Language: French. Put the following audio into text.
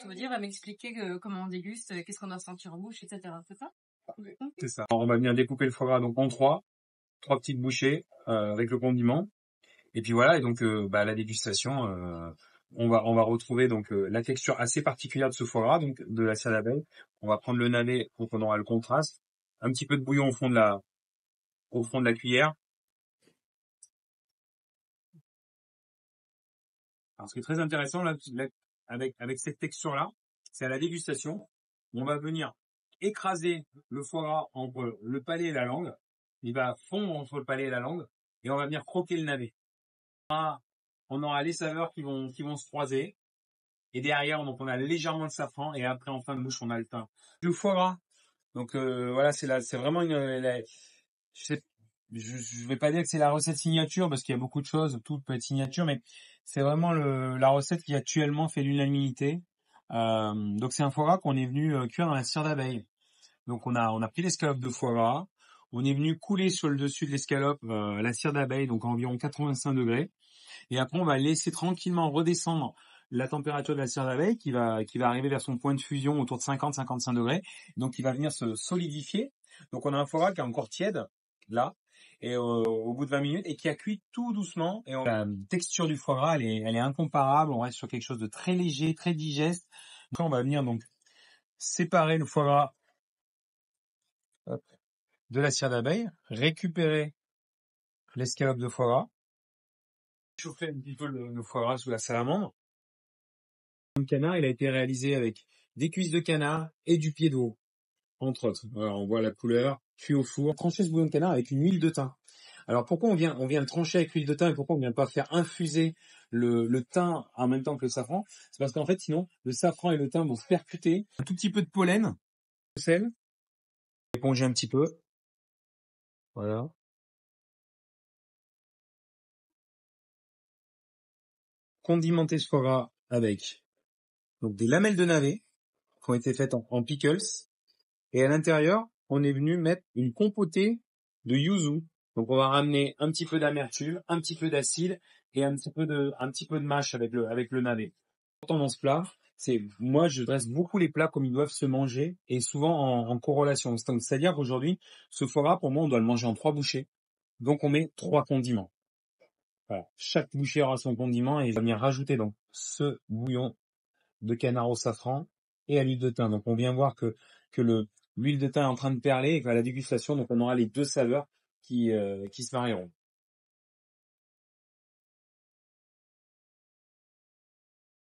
Tu veux dire, m'expliquer comment on déguste, qu'est-ce qu'on doit sentir en bouche, etc. C'est ça? Okay. C'est ça. Alors, on va venir découper le foie gras donc en trois petites bouchées avec le condiment. Et puis voilà. Et donc la dégustation, on va retrouver donc la texture assez particulière de ce foie gras, donc de la cire d'abeille. On va prendre le navet, donc on aura le contraste. Un petit peu de bouillon au fond de la cuillère. Alors, ce qui est très intéressant là, avec cette texture-là, c'est à la dégustation, on va venir écraser le foie gras entre le palais et la langue. Il va fondre entre le palais et la langue, et on va venir croquer le navet. On aura les saveurs qui vont se croiser, et derrière, donc on a légèrement de safran, et après en fin de bouche, on a le thym. Le foie gras. Donc voilà, c'est vraiment je vais pas dire que c'est la recette signature parce qu'il y a beaucoup de choses, tout peut être signature, mais c'est vraiment la recette qui actuellement fait l'unanimité. Donc c'est un foie gras qu'on est venu cuire dans la cire d'abeille. Donc on a pris l'escalope de foie gras, on est venu couler sur le dessus de l'escalope la cire d'abeille, donc à environ 85 degrés, et après on va laisser tranquillement redescendre la température de la cire d'abeille qui va arriver vers son point de fusion autour de 50-55 degrés, donc il va venir se solidifier. Donc on a un foie gras qui est encore tiède là, et au bout de 20 minutes, et qui a cuit tout doucement. Et la texture du foie gras, elle est incomparable. On reste sur quelque chose de très léger, très digeste. Après, on va venir donc séparer le foie gras de la cire d'abeille, récupérer l'escalope de foie gras, chauffer un petit peu le foie gras sous la salamandre. Le canard, il a été réalisé avec des cuisses de canard et du pied de veau, entre autres. Voilà, on voit la couleur, cuit au four. Trancher ce bouillon de canard avec une huile de thym. Alors pourquoi on vient le trancher avec l'huile de thym, et pourquoi on vient pas faire infuser le thym en même temps que le safran? C'est parce qu'en fait sinon le safran et le thym vont se percuter. Un tout petit peu de pollen, de sel, éponger un petit peu. Voilà. Condimenter ce foie gras avec donc des lamelles de navet qui ont été faites en pickles, et à l'intérieur on est venu mettre une compotée de yuzu. Donc on va ramener un petit peu d'amertume, un petit peu d'acide et un petit peu de mâche avec le navet. Dans ce plat, moi je dresse beaucoup les plats comme ils doivent se manger, et souvent en corrélation. C'est-à-dire qu'aujourd'hui, ce foie gras, pour moi, on doit le manger en 3 bouchées. Donc on met 3 condiments. Voilà. Chaque bouchée aura son condiment, et je vais venir rajouter donc ce bouillon de canard au safran et à l'huile de thym. Donc on vient voir que l'huile de thym est en train de perler, et qu'à la dégustation, donc on aura les deux saveurs qui se marieront.